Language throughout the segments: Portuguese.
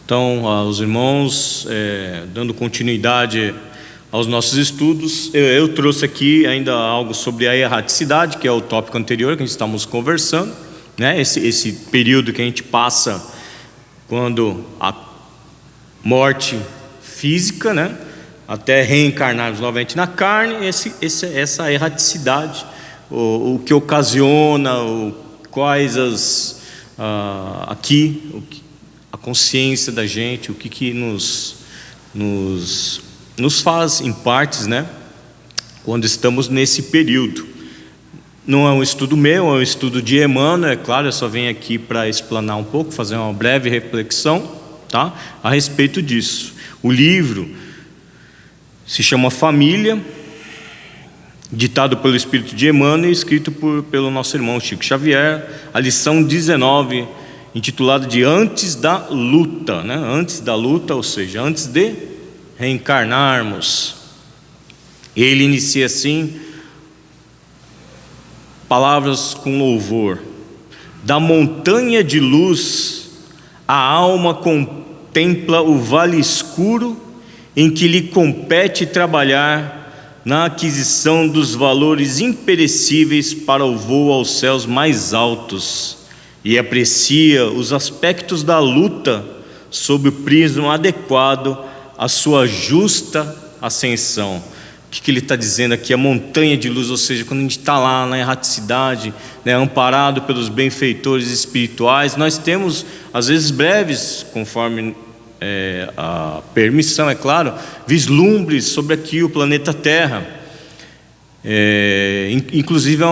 Então, aos irmãos, dando continuidade aos nossos estudos, eu trouxe aqui ainda algo sobre a erraticidade, que é o tópico anterior que a gente estamos conversando, né? Esse período que a gente passa quando a morte física, né? Até reencarnarmos novamente na carne, essa erraticidade, o que ocasiona, quais a consciência da gente, o que nos faz em partes, né? Quando estamos nesse período. Não é um estudo meu, é um estudo de Emmanuel, é claro, eu só venho aqui para explanar um pouco, fazer uma breve reflexão, tá? A respeito disso. O livro se chama Família, ditado pelo Espírito de Emmanuel e escrito pelo nosso irmão Chico Xavier, a lição 19, intitulada de Antes da Luta, né? Antes da luta, ou seja, antes de reencarnarmos. Ele inicia assim, palavras com louvor: da montanha de luz a alma contempla o vale escuro em que lhe compete trabalhar na aquisição dos valores imperecíveis para o voo aos céus mais altos, e aprecia os aspectos da luta sob o prisma adequado à sua justa ascensão. O que ele está dizendo aqui? A montanha de luz, ou seja, quando a gente está lá na erraticidade, né, amparado pelos benfeitores espirituais, nós temos, às vezes breves, conforme a permissão, é claro, vislumbres sobre aqui o planeta Terra. Inclusive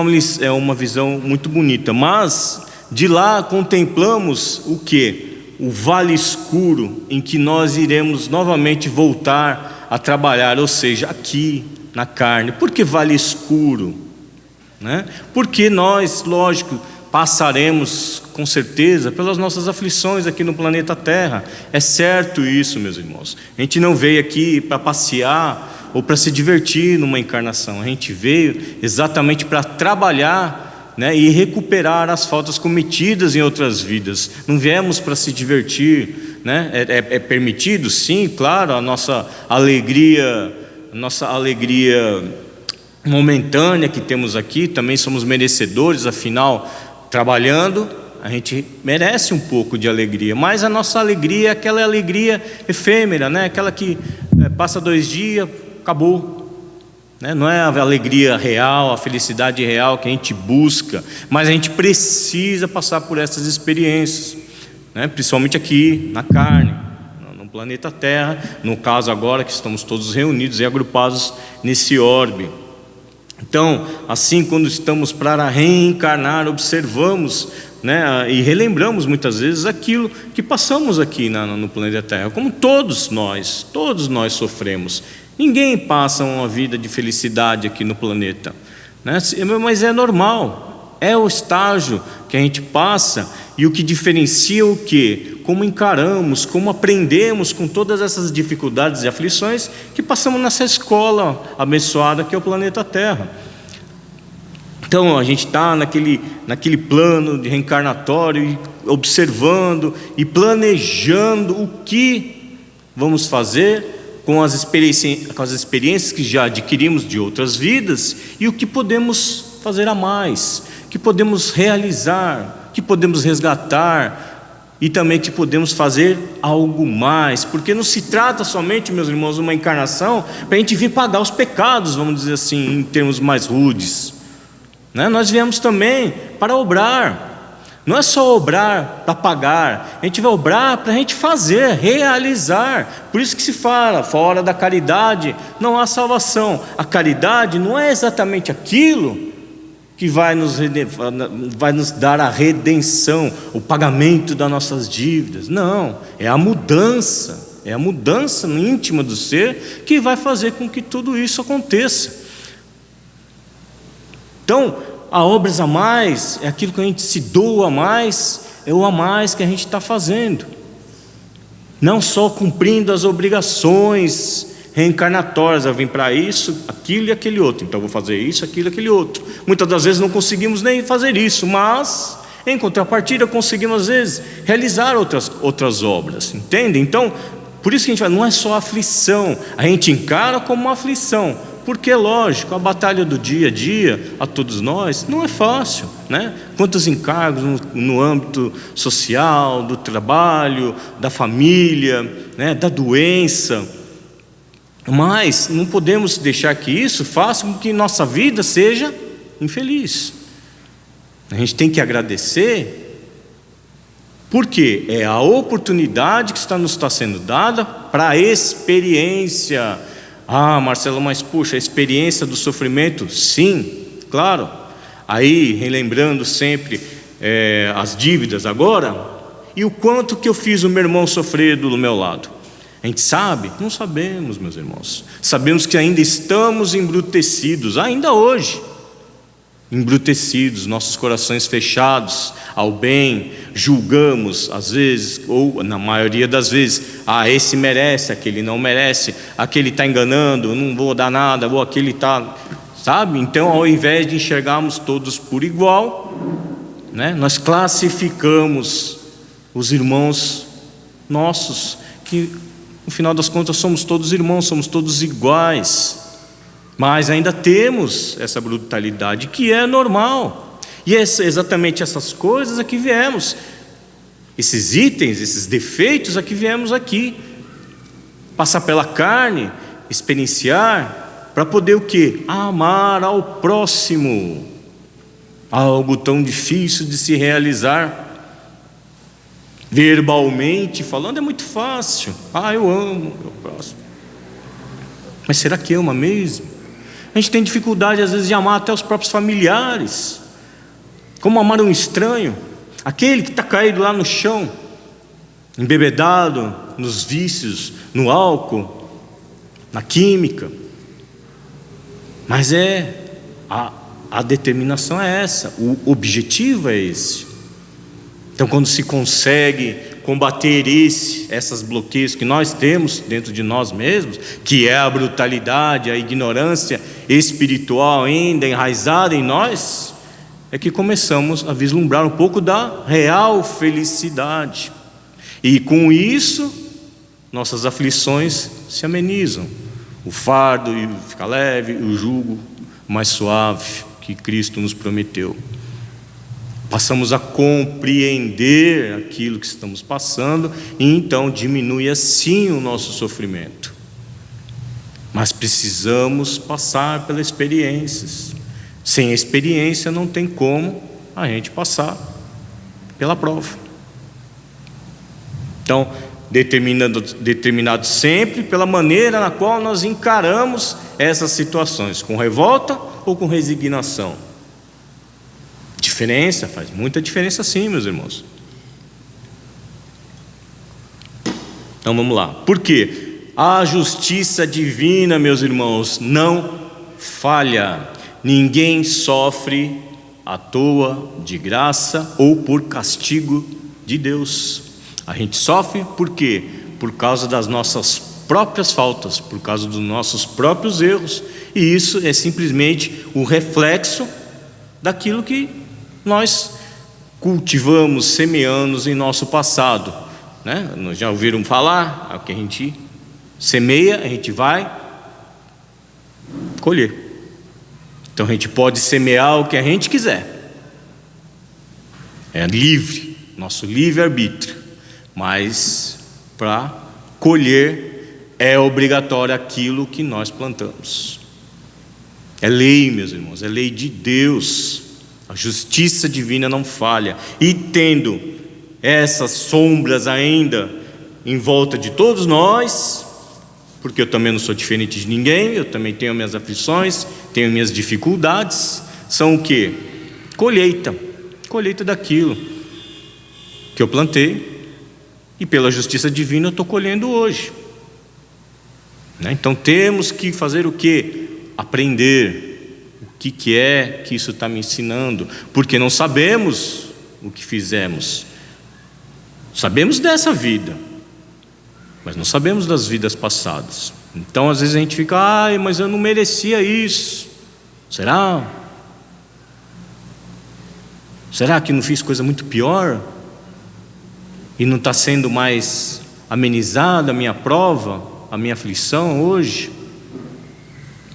é uma visão muito bonita, mas de lá contemplamos o que? O vale escuro em que nós iremos novamente voltar a trabalhar, ou seja, aqui na carne. Por que vale escuro? Né? Porque nós, lógico, passaremos com certeza pelas nossas aflições aqui no planeta Terra. É certo isso, meus irmãos. A gente não veio aqui para passear ou para se divertir numa encarnação. A gente veio exatamente para trabalhar, né, e recuperar as faltas cometidas em outras vidas. Não viemos para se divertir, né? É permitido, sim, claro, a nossa alegria momentânea que temos aqui, também somos merecedores, afinal, trabalhando, a gente merece um pouco de alegria, mas a nossa alegria é aquela alegria efêmera, né? Aquela que passa 2 dias, acabou. Não é a alegria real, a felicidade real que a gente busca, mas a gente precisa passar por essas experiências, né? Principalmente aqui na carne, no planeta Terra, no caso agora que estamos todos reunidos e agrupados nesse orbe. Então, assim, quando estamos para reencarnar, observamos, né, e relembramos muitas vezes aquilo que passamos aqui no planeta Terra, como todos nós sofremos. Ninguém passa uma vida de felicidade aqui no planeta, né? Mas é normal, é o estágio que a gente passa, e o que diferencia o quê? Como encaramos, como aprendemos com todas essas dificuldades e aflições que passamos nessa escola abençoada que é o planeta Terra. Então a gente está naquele plano de reencarnatório, observando e planejando o que vamos fazer com as experiências que já adquirimos de outras vidas, e o que podemos fazer a mais, que podemos realizar, que podemos resgatar, e também que podemos fazer algo mais, porque não se trata somente, meus irmãos, de uma encarnação para a gente vir pagar os pecados, vamos dizer assim, em termos mais rudes, né? Nós viemos também para obrar. Não é só obrar para pagar, a gente vai obrar para a gente fazer, realizar. Por isso que se fala, fora da caridade não há salvação. A caridade não é exatamente aquilo que vai nos dar a redenção, o pagamento das nossas dívidas. Não, é a mudança no íntimo do ser que vai fazer com que tudo isso aconteça. Então, a obras a mais é aquilo que a gente se doa a mais, é o a mais que a gente está fazendo. Não só cumprindo as obrigações reencarnatórias, eu vim para isso, aquilo e aquele outro, então eu vou fazer isso, aquilo e aquele outro. Muitas das vezes não conseguimos nem fazer isso, mas Em contrapartida, conseguimos às vezes realizar outras obras, entende? Então, por isso que a gente fala, não é só aflição, a gente encara como uma aflição, porque lógico, a batalha do dia a dia, a todos nós, não é fácil, né? Quantos encargos no âmbito social, do trabalho, da família, né? Da doença, mas não podemos deixar que isso faça com que nossa vida seja infeliz. A gente tem que agradecer, porque é a oportunidade que nos está sendo dada para a experiência. Ah, Marcelo, mas puxa, a experiência do sofrimento, sim, claro. Aí, relembrando sempre as dívidas agora, e o quanto que eu fiz o meu irmão sofrer do meu lado. A gente sabe? Não sabemos, meus irmãos. Sabemos que ainda estamos embrutecidos, ainda hoje. Embrutecidos, nossos corações fechados ao bem, julgamos às vezes, ou na maioria das vezes, esse merece, aquele não merece, aquele está enganando, eu não vou dar nada, ou aquele está, sabe? Então, ao invés de enxergarmos todos por igual, né, nós classificamos os irmãos nossos, que no final das contas somos todos irmãos, somos todos iguais. Mas ainda temos essa brutalidade que é normal. E é exatamente essas coisas a que viemos, esses itens, esses defeitos a que viemos aqui, passar pela carne, experienciar, para poder o quê? Amar ao próximo. Algo tão difícil de se realizar. Verbalmente falando é muito fácil. Eu amo o meu próximo. Mas será que ama mesmo? A gente tem dificuldade às vezes de amar até os próprios familiares. Como amar um estranho, aquele que está caído lá no chão, embebedado nos vícios, no álcool, na química. Mas a determinação é essa, o objetivo é esse. Então, quando se consegue combater essas bloqueios que nós temos dentro de nós mesmos, que é a brutalidade, a ignorância espiritual ainda enraizada em nós, é que começamos a vislumbrar um pouco da real felicidade. E com isso, nossas aflições se amenizam. O fardo fica leve, o jugo mais suave que Cristo nos prometeu. Passamos a compreender aquilo que estamos passando, e então diminui assim o nosso sofrimento. Mas precisamos passar pelas experiências. Sem experiência não tem como a gente passar pela prova. Então, determinado sempre pela maneira na qual nós encaramos essas situações, com revolta ou com resignação. Diferença, faz muita diferença sim, meus irmãos. Então vamos lá. Por quê? A justiça divina, meus irmãos, não falha. Ninguém sofre à toa, de graça ou por castigo de Deus. A gente sofre por quê? Por causa das nossas próprias faltas, por causa dos nossos próprios erros. E isso é simplesmente o reflexo daquilo que nós cultivamos, semeamos em nosso passado, né? Já ouviram falar? O que a gente semeia, a gente vai colher. Então a gente pode semear o que a gente quiser, é livre, nosso livre-arbítrio, mas para colher é obrigatório aquilo que nós plantamos. É lei, meus irmãos, é lei de Deus. A justiça divina não falha. E tendo essas sombras ainda em volta de todos nós, porque eu também não sou diferente de ninguém, eu também tenho minhas aflições, tenho minhas dificuldades, são o quê? Colheita daquilo que eu plantei, e pela justiça divina eu estou colhendo hoje, né? Então temos que fazer o quê? Aprender o que é que isso está me ensinando, porque não sabemos o que fizemos. Sabemos dessa vida, mas não sabemos das vidas passadas. Então às vezes a gente fica, mas eu não merecia isso. Será? Será que não fiz coisa muito pior? E não está sendo mais amenizada a minha prova, a minha aflição hoje?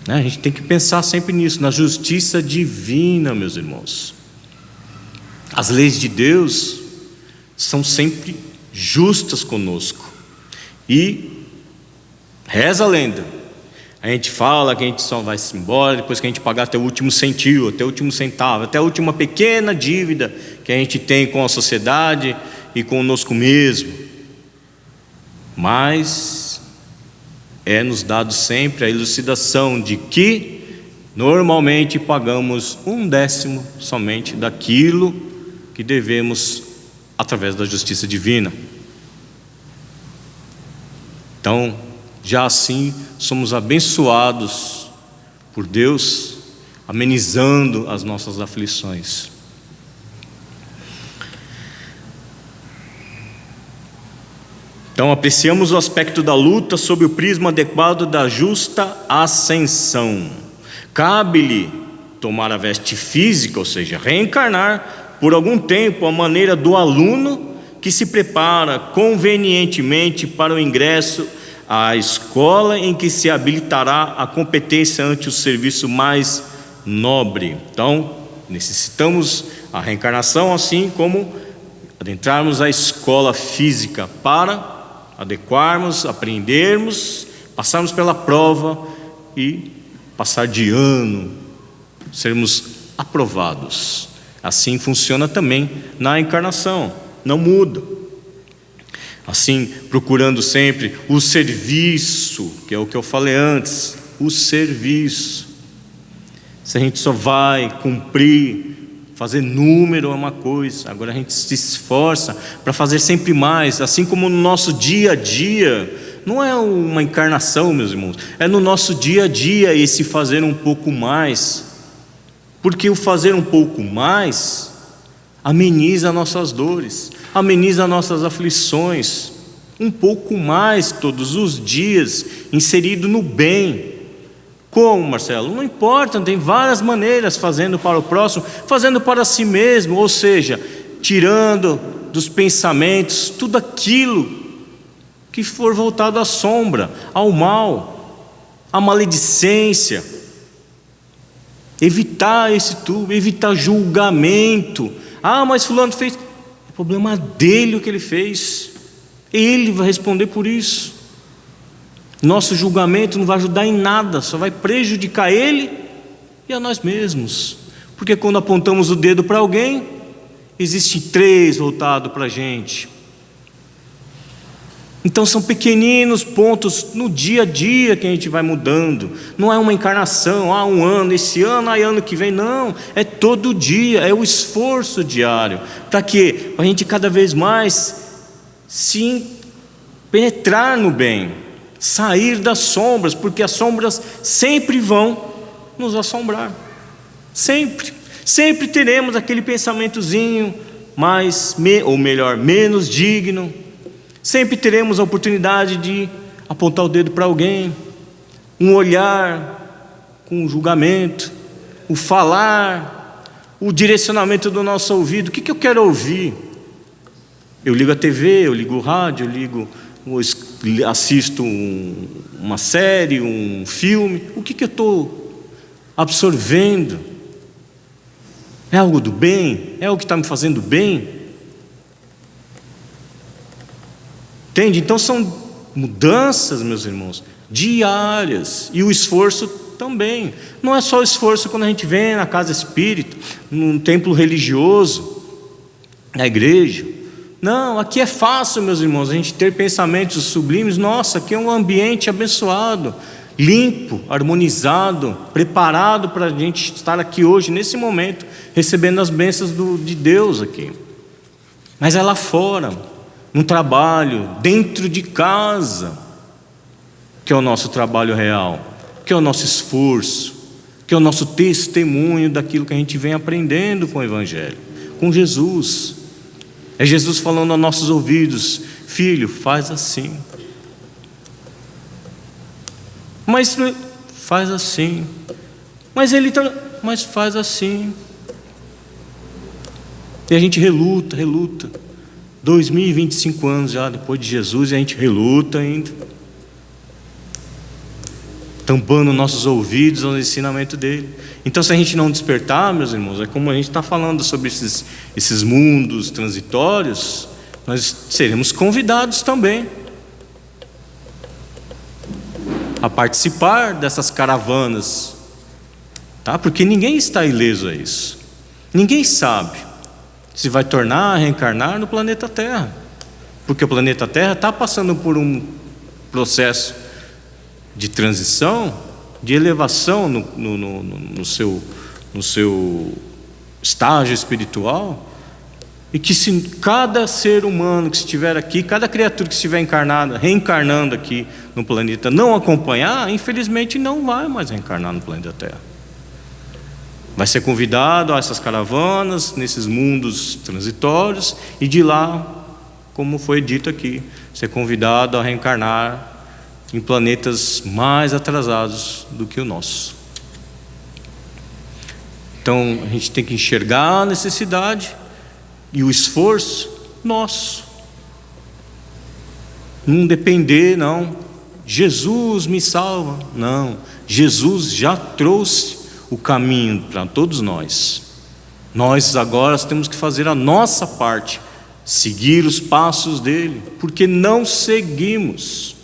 A gente tem que pensar sempre nisso, na justiça divina, meus irmãos. As leis de Deus são sempre justas conosco. E reza a lenda, a gente fala que a gente só vai se embora depois que a gente pagar até o último centavo, até o último centavo, até a última pequena dívida que a gente tem com a sociedade e conosco mesmo. Mas é-nos dado sempre a elucidação de que normalmente pagamos 1/10 somente daquilo que devemos através da justiça divina. Então, já assim somos abençoados por Deus, amenizando as nossas aflições. Então, apreciamos o aspecto da luta sob o prisma adequado da justa ascensão. Cabe-lhe tomar a veste física, ou seja, reencarnar por algum tempo à maneira do aluno que se prepara convenientemente para o ingresso à escola em que se habilitará a competência ante o serviço mais nobre. Então, necessitamos a reencarnação, assim como adentrarmos a escola física para adequarmos, aprendermos, passarmos pela prova e passar de ano, sermos aprovados. Assim funciona também na encarnação, não muda. Assim, procurando sempre o serviço, que é o que eu falei antes, o serviço. Se a gente só vai cumprir, fazer número é uma coisa, agora a gente se esforça para fazer sempre mais, assim como no nosso dia a dia. Não é uma encarnação, meus irmãos, é no nosso dia a dia esse fazer um pouco mais, porque o fazer um pouco mais ameniza nossas dores, ameniza nossas aflições, um pouco mais todos os dias, inserido no bem. Como, Marcelo? Não importa, tem várias maneiras, fazendo para o próximo, fazendo para si mesmo, ou seja, tirando dos pensamentos tudo aquilo que for voltado à sombra, ao mal, à maledicência. Evitar esse tudo, evitar julgamento. Ah, mas fulano fez, é problema dele o que ele fez, ele vai responder por isso. Nosso julgamento não vai ajudar em nada, só vai prejudicar ele e a nós mesmos, porque quando apontamos o dedo para alguém, existem 3 voltados para a gente. Então são pequeninos pontos no dia a dia que a gente vai mudando. Não é uma encarnação, um ano, esse ano, ano que vem, não. É todo dia, é o esforço diário. Para quê? Para a gente cada vez mais se penetrar no bem, sair das sombras, porque as sombras sempre vão nos assombrar. Sempre teremos aquele pensamentozinho menos digno. Sempre teremos a oportunidade de apontar o dedo para alguém, um olhar com julgamento, o falar, o direcionamento do nosso ouvido. O que eu quero ouvir? Eu ligo a TV, eu ligo o rádio, assisto uma série, um filme. O que eu estou absorvendo? É algo do bem? É algo que está me fazendo bem? Entende? Então são mudanças, meus irmãos, diárias. E o esforço também. Não é só o esforço quando a gente vem na casa espírita, num templo religioso, na igreja. Não, aqui é fácil, meus irmãos, a gente ter pensamentos sublimes. Nossa, aqui é um ambiente abençoado, limpo, harmonizado, preparado para a gente estar aqui hoje, nesse momento, recebendo as bênçãos de Deus aqui. Mas é lá fora, no trabalho, dentro de casa, que é o nosso trabalho real, que é o nosso esforço, que é o nosso testemunho daquilo que a gente vem aprendendo com o Evangelho, com Jesus. É Jesus falando aos nossos ouvidos: filho, faz assim. Mas faz assim. Mas faz assim. E a gente reluta. 2025 anos já depois de Jesus, e a gente reluta ainda, tampando nossos ouvidos ao ensinamento dele. Então, se a gente não despertar, meus irmãos, é como a gente está falando sobre esses mundos transitórios, nós seremos convidados também a participar dessas caravanas, tá? Porque ninguém está ileso a isso. Ninguém sabe se vai tornar a reencarnar no planeta Terra, porque o planeta Terra está passando por um processo de transição, de elevação no seu estágio espiritual, e que se cada ser humano que estiver aqui, cada criatura que estiver reencarnando aqui no planeta, não acompanhar, infelizmente não vai mais reencarnar no planeta Terra. Vai ser convidado a essas caravanas, nesses mundos transitórios, e de lá, como foi dito aqui, ser convidado a reencarnar em planetas mais atrasados do que o nosso. Então a gente tem que enxergar a necessidade e o esforço nosso. Não depender, não. Jesus me salva. Não. Jesus já trouxe o caminho para todos nós. Nós agora temos que fazer a nossa parte, seguir os passos dele, porque não seguimos.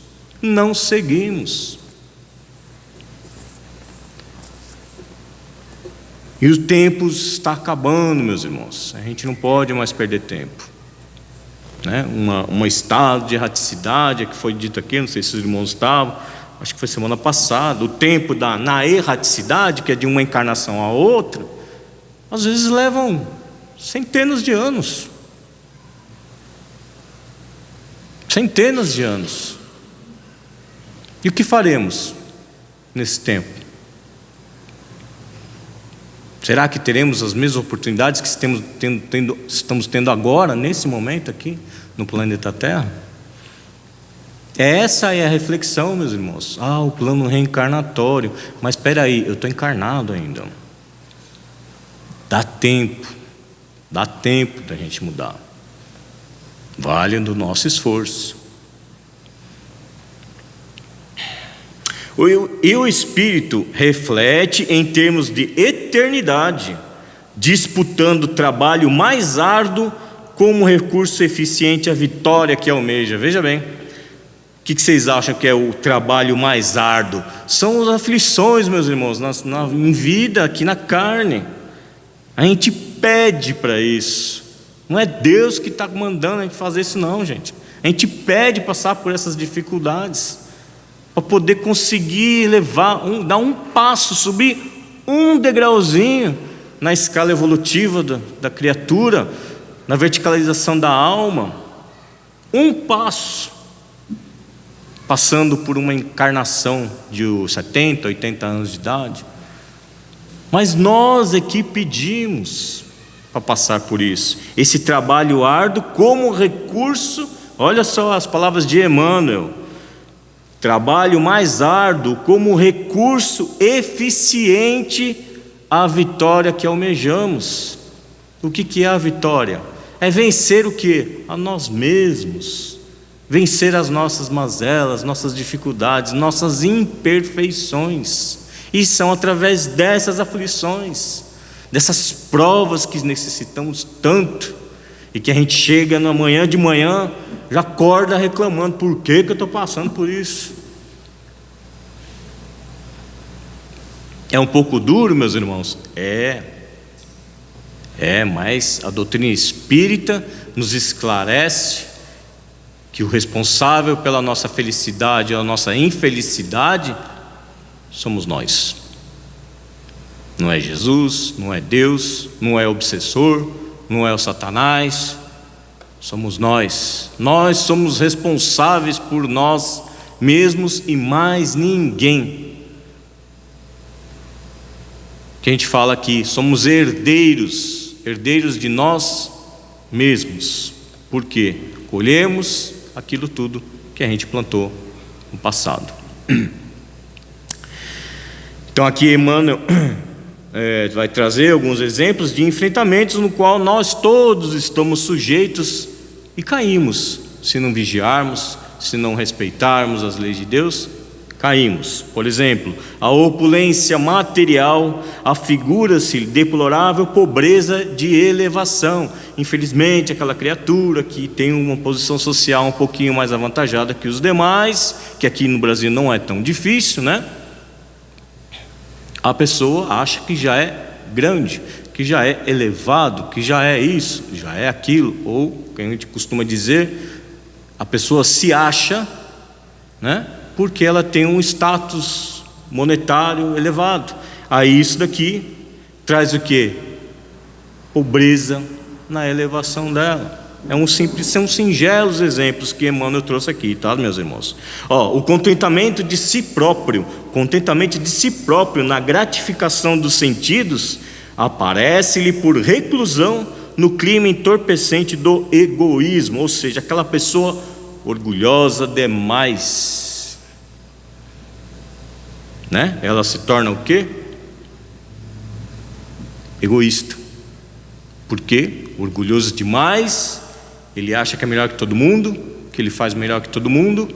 E o tempo está acabando, meus irmãos. A gente não pode mais perder tempo, né? Um estado de erraticidade que foi dito aqui, não sei se os irmãos estavam, acho que foi semana passada. O tempo na erraticidade, que é de uma encarnação a outra, às vezes levam centenas de anos. E o que faremos nesse tempo? Será que teremos as mesmas oportunidades que estamos tendo agora, nesse momento aqui, no planeta Terra? Essa é a reflexão, meus irmãos. O plano reencarnatório. Mas espera aí, eu estou encarnado ainda. Dá tempo da gente mudar. Vale do nosso esforço. E o Espírito reflete em termos de eternidade, disputando o trabalho mais árduo como recurso eficiente à vitória que almeja. Veja bem, o que vocês acham que é o trabalho mais árduo? São as aflições, meus irmãos, em vida, aqui na carne. A gente pede para isso. Não é Deus que está mandando a gente fazer isso não, gente. A gente pede passar por essas dificuldades, para poder conseguir dar um passo, subir um degrauzinho na escala evolutiva da criatura, na verticalização da alma. Um passo, passando por uma encarnação de 70, 80 anos de idade. Mas nós aqui pedimos para passar por isso, esse trabalho árduo como recurso. Olha só as palavras de Emmanuel: trabalho mais árduo como recurso eficiente à vitória que almejamos. O que é a vitória? É vencer o quê? A nós mesmos, vencer as nossas mazelas, nossas dificuldades, nossas imperfeições. E são através dessas aflições, dessas provas que necessitamos tanto, e que a gente chega na manhã de manhã, já acorda reclamando: por que eu estou passando por isso? É um pouco duro, meus irmãos? Mas a doutrina espírita nos esclarece que o responsável pela nossa felicidade ou a nossa infelicidade somos nós. Não é Jesus, não é Deus, não é o obsessor, não é o Satanás. Somos nós. Nós somos responsáveis por nós mesmos e mais ninguém. Que a gente fala aqui, somos herdeiros de nós mesmos. Por quê? Colhemos aquilo tudo que a gente plantou no passado. Então aqui Emmanuel vai trazer alguns exemplos de enfrentamentos no qual nós todos estamos sujeitos e caímos, se não vigiarmos, se não respeitarmos as leis de Deus, caímos. Por exemplo, a opulência material afigura-se deplorável pobreza de elevação. Infelizmente, aquela criatura que tem uma posição social um pouquinho mais avantajada que os demais, que aqui no Brasil não é tão difícil, né? A pessoa acha que já é grande, que já é elevado, que já é isso, já é aquilo, ou, que a gente costuma dizer, a pessoa se acha, né? Porque ela tem um status monetário elevado. Aí isso daqui traz o quê? Pobreza na elevação dela. São singelos exemplos que Emmanuel trouxe aqui, tá, meus irmãos? O contentamento de si próprio na gratificação dos sentidos, aparece-lhe por reclusão no clima entorpecente do egoísmo, ou seja, aquela pessoa orgulhosa demais, né? Ela se torna o quê? Egoísta. Por quê? Orgulhoso demais. Ele acha que é melhor que todo mundo, que ele faz melhor que todo mundo.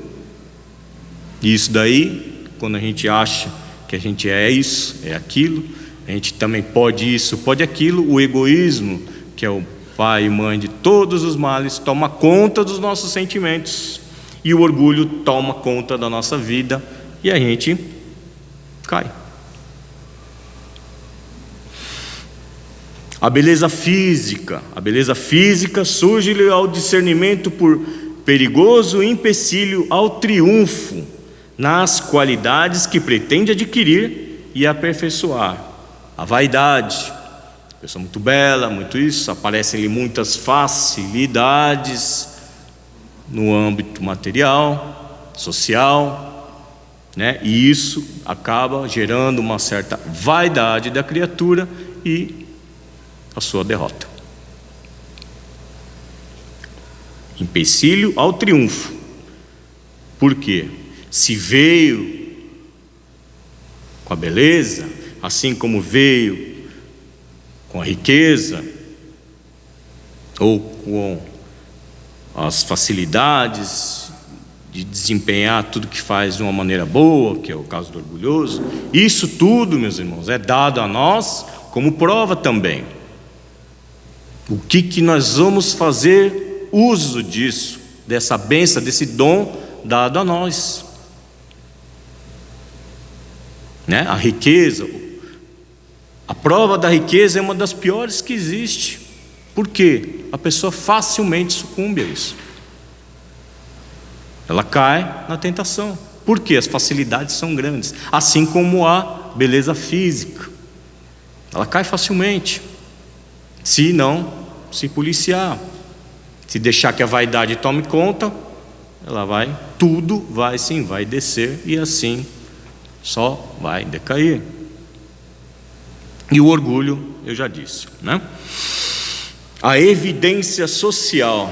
E isso daí, quando a gente acha que a gente é isso, é aquilo, a gente também pode isso, pode aquilo, o egoísmo, que é o pai e mãe de todos os males, toma conta dos nossos sentimentos. E o orgulho toma conta da nossa vida e a gente cai. A beleza física surge-lhe ao discernimento por perigoso empecilho ao triunfo nas qualidades que pretende adquirir e aperfeiçoar. A vaidade, pessoa muito bela, muito isso, aparecem-lhe muitas facilidades no âmbito material, social, né? E isso acaba gerando uma certa vaidade da criatura e a sua derrota. Empecilho ao triunfo. Por quê? Se veio com a beleza, assim como veio com a riqueza, ou com as facilidades de desempenhar tudo que faz de uma maneira boa, que é o caso do orgulhoso, isso tudo, meus irmãos, é dado a nós como prova também. O que nós vamos fazer uso disso, dessa bênção, desse dom dado a nós, né? A riqueza, a prova da riqueza é uma das piores que existe. Por quê? A pessoa facilmente sucumbe a isso. Ela cai na tentação. Por quê? As facilidades são grandes, assim como a beleza física. Ela cai facilmente, se não se policiar, se deixar que a vaidade tome conta, ela tudo vai descer e assim só vai decair. E o orgulho, eu já disse, né? A evidência social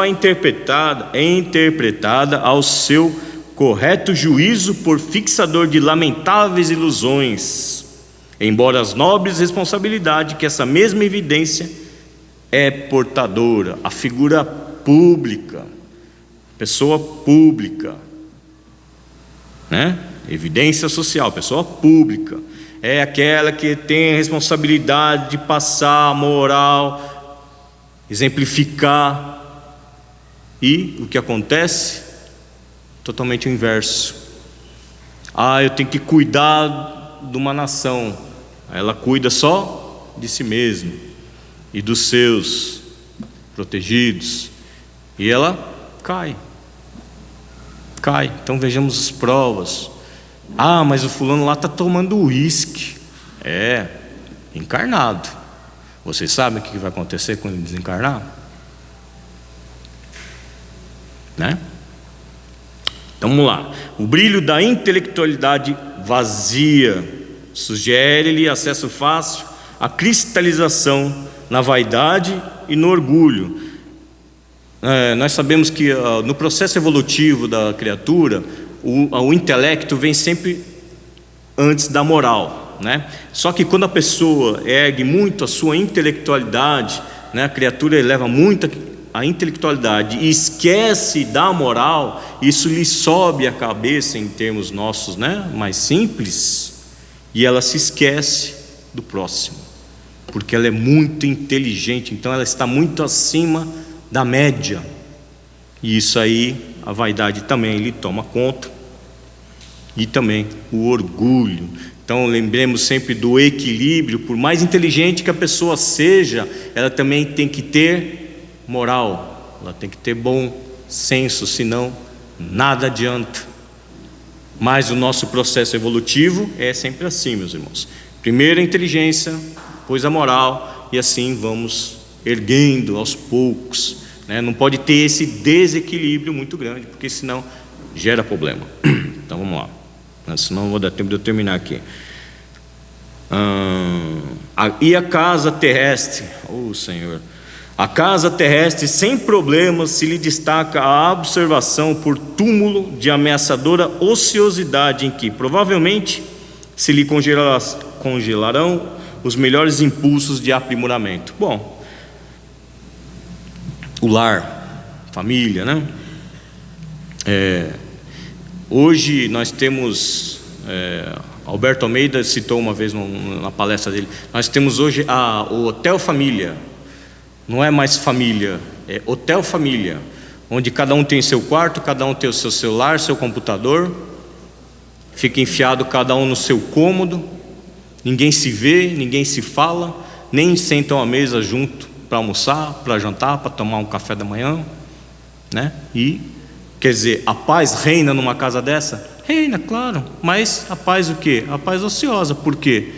é interpretada ao seu correto juízo por fixador de lamentáveis ilusões, embora as nobres responsabilidades que essa mesma evidência é portadora. A figura pública, pessoa pública, né? Evidência social, pessoa pública, é aquela que tem a responsabilidade de passar a moral, exemplificar. E o que acontece? Totalmente o inverso. Eu tenho que cuidar de uma nação. Ela cuida só de si mesma e dos seus protegidos, e ela cai. Então vejamos as provas. Mas o fulano lá está tomando uísque. Encarnado. Vocês sabem o que vai acontecer quando ele desencarnar? Né? Então vamos lá. O brilho da intelectualidade vazia sugere-lhe acesso fácil à cristalização na vaidade e no orgulho. Nós sabemos que no processo evolutivo da criatura, o intelecto vem sempre antes da moral. né? Só que quando a pessoa ergue muito a sua intelectualidade, né, a criatura eleva muito a intelectualidade e esquece da moral, isso lhe sobe a cabeça em termos nossos, né, mais simples, e ela se esquece do próximo, porque ela é muito inteligente, então ela está muito acima da média, e isso aí a vaidade também lhe toma conta, e também o orgulho. Então lembremos sempre do equilíbrio. Por mais inteligente que a pessoa seja, ela também tem que ter moral, ela tem que ter bom senso, senão nada adianta. Mas o nosso processo evolutivo é sempre assim, meus irmãos: primeiro a inteligência, depois a moral, e assim vamos erguendo aos poucos, né? Não pode ter esse desequilíbrio muito grande, porque senão gera problema. Então vamos lá, senão não vou dar tempo de eu terminar aqui. E a casa terrestre, Senhor, a casa terrestre sem problemas se lhe destaca a observação por túmulo de ameaçadora ociosidade, em que provavelmente se lhe congelarão os melhores impulsos de aprimoramento. Bom, o lar, família, né? Hoje nós temos, Alberto Almeida citou uma vez na palestra dele, nós temos hoje o Hotel Família. Não é mais família, é Hotel Família, onde cada um tem seu quarto, cada um tem o seu celular, seu computador, fica enfiado cada um no seu cômodo, ninguém se vê, ninguém se fala, nem sentam à mesa junto para almoçar, para jantar, para tomar um café da manhã, né? E, quer dizer, a paz reina numa casa dessa? Reina, claro, mas a paz o quê? A paz ociosa. Por quê?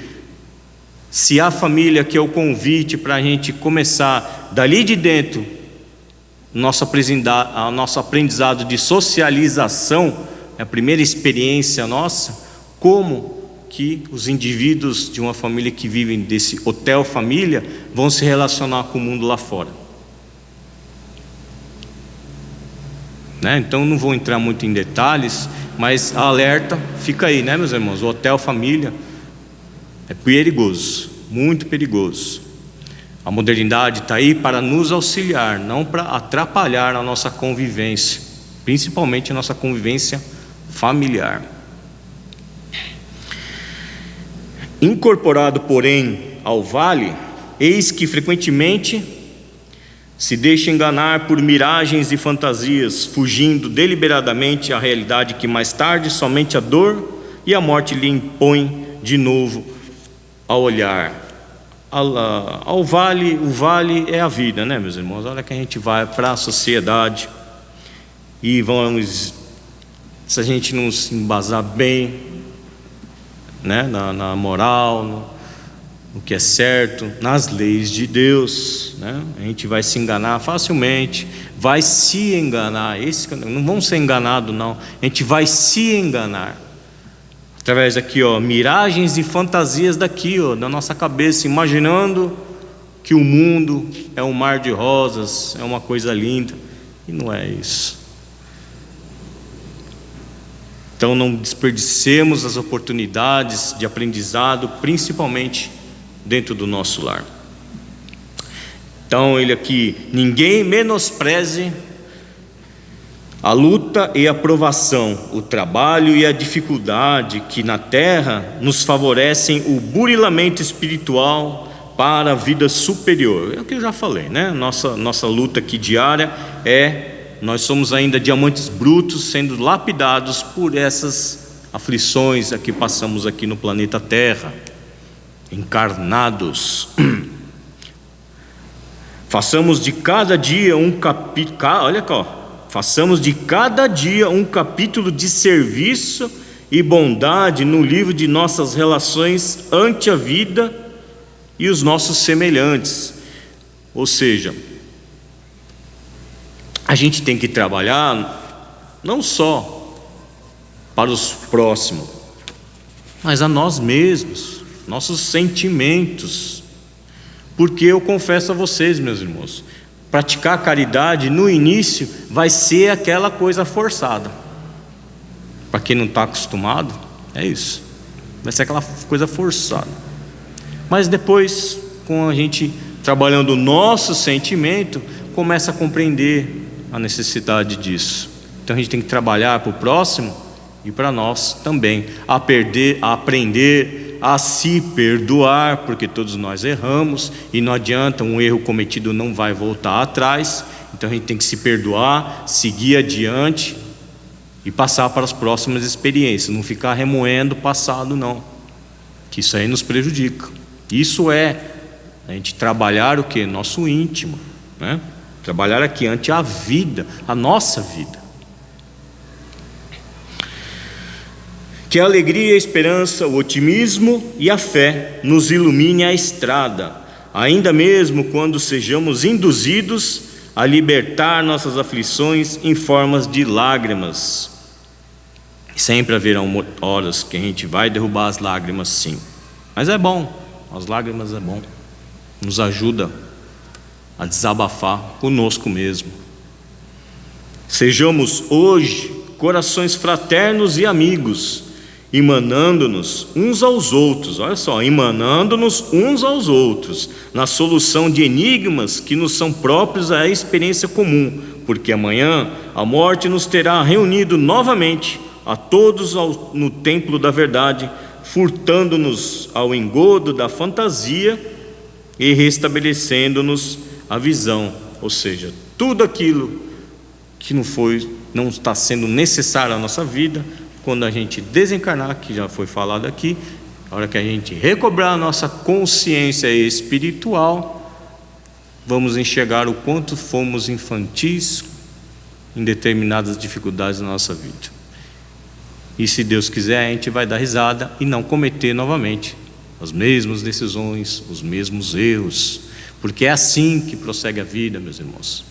Se a família, que é o convite para a gente começar dali de dentro, nosso aprendizado de socialização, é a primeira experiência nossa, como que os indivíduos de uma família que vivem desse hotel família vão se relacionar com o mundo lá fora, né? Então não vou entrar muito em detalhes, mas a alerta fica aí, né, meus irmãos? O hotel família é perigoso, muito perigoso. A modernidade está aí para nos auxiliar, não para atrapalhar a nossa convivência, principalmente a nossa convivência familiar. Incorporado, porém, ao vale, eis que frequentemente se deixa enganar por miragens e fantasias, fugindo deliberadamente à realidade que mais tarde somente a dor e a morte lhe impõem de novo a olhar. Ao vale, o vale é a vida, né, meus irmãos? Olha que a gente vai para a sociedade e vamos, se a gente não se embasar bem, né, na moral, no que é certo, nas leis de Deus, né, a gente vai se enganar facilmente, vai se enganar. Não vamos ser enganados, não, a gente vai se enganar através aqui, miragens e fantasias daqui, da nossa cabeça, imaginando que o mundo é um mar de rosas, é uma coisa linda, e não é isso. Então não desperdicemos as oportunidades de aprendizado, principalmente dentro do nosso lar. Então ele aqui: ninguém menospreze a luta e a provação, o trabalho e a dificuldade que na terra nos favorecem o burilamento espiritual para a vida superior. É o que eu já falei, né? Nossa luta aqui diária nós somos ainda diamantes brutos sendo lapidados por essas aflições que passamos aqui no planeta Terra, encarnados. Façamos de cada dia um capítulo, olha aqui, façamos de cada dia um capítulo de serviço e bondade no livro de nossas relações ante a vida e os nossos semelhantes. Ou seja, a gente tem que trabalhar não só para os próximos, mas a nós mesmos, nossos sentimentos. Porque eu confesso a vocês, meus irmãos, praticar caridade no início vai ser aquela coisa forçada. Para quem não está acostumado, é isso. vai ser aquela coisa forçada. Mas depois, com a gente trabalhando o nosso sentimento, começa a compreender a necessidade disso. Então a gente tem que trabalhar para o próximo e para nós também, a aprender a se perdoar, porque todos nós erramos e não adianta, um erro cometido não vai voltar atrás. Então a gente tem que se perdoar, seguir adiante e passar para as próximas experiências, não ficar remoendo o passado não, que isso aí nos prejudica. Isso é a gente trabalhar o que? Nosso íntimo, né? Trabalhar aqui ante a vida, a nossa vida. Que a alegria, a esperança, o otimismo e a fé nos ilumine a estrada, ainda mesmo quando sejamos induzidos a libertar nossas aflições em formas de lágrimas. Sempre haverão horas que a gente vai derrubar as lágrimas, sim, mas é bom, as lágrimas é bom, nos ajuda a desabafar conosco mesmo. Sejamos hoje corações fraternos e amigos, emanando-nos uns aos outros, olha só, emanando-nos uns aos outros, na solução de enigmas que nos são próprios à experiência comum, porque amanhã a morte nos terá reunido novamente, a todos no templo da verdade, furtando-nos ao engodo da fantasia e restabelecendo-nos a visão, ou seja, tudo aquilo que não está sendo necessário à nossa vida, quando a gente desencarnar, que já foi falado aqui, a hora que a gente recobrar a nossa consciência espiritual, vamos enxergar o quanto fomos infantis em determinadas dificuldades da nossa vida. E se Deus quiser, a gente vai dar risada e não cometer novamente as mesmas decisões, os mesmos erros, porque é assim que prossegue a vida, meus irmãos.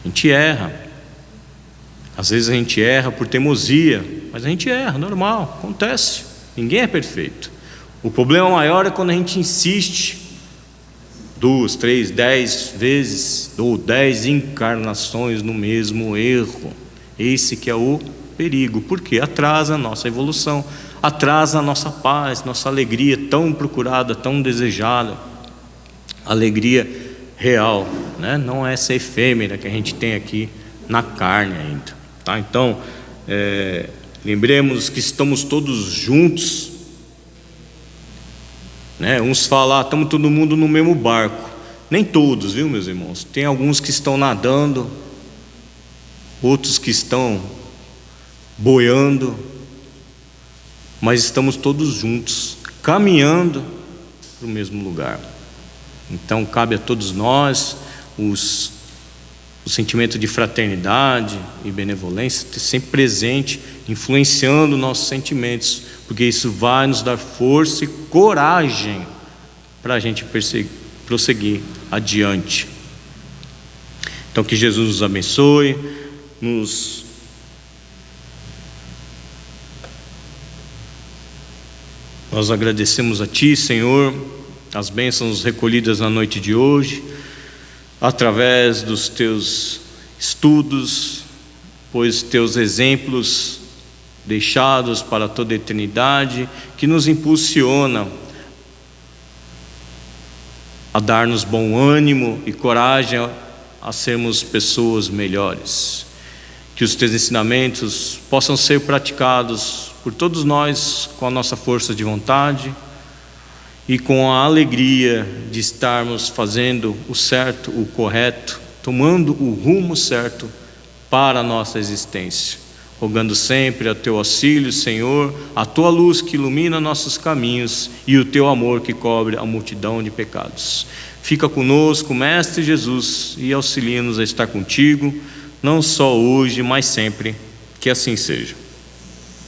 A gente erra, às vezes a gente erra por teimosia, mas a gente erra, normal, acontece, ninguém é perfeito. O problema maior é quando a gente insiste 2, 3, 10 vezes ou 10 encarnações no mesmo erro. Esse que é o perigo, porque atrasa a nossa evolução, atrasa a nossa paz, nossa alegria tão procurada, tão desejada, alegria real, né? Não é essa efêmera que a gente tem aqui na carne ainda, tá? Então, lembremos que estamos todos juntos, né? Uns falam, estamos todo mundo no mesmo barco. Nem todos, viu, meus irmãos? Tem alguns que estão nadando, outros que estão boiando, mas estamos todos juntos, caminhando para o mesmo lugar. Então cabe a todos nós o sentimento de fraternidade e benevolência ter sempre presente, influenciando nossos sentimentos, porque isso vai nos dar força e coragem para a gente prosseguir adiante. Então que Jesus nos abençoe, nós agradecemos a Ti, Senhor, as bênçãos recolhidas na noite de hoje, através dos Teus estudos, pois Teus exemplos deixados para toda a eternidade, que nos impulsiona a dar-nos bom ânimo e coragem a sermos pessoas melhores. Que os Teus ensinamentos possam ser praticados por todos nós com a nossa força de vontade e com a alegria de estarmos fazendo o certo, o correto, tomando o rumo certo para a nossa existência. Rogando sempre a Teu auxílio, Senhor, a Tua luz que ilumina nossos caminhos e o Teu amor que cobre a multidão de pecados. Fica conosco, Mestre Jesus, e auxilia-nos a estar contigo, não só hoje, mas sempre. Que assim seja.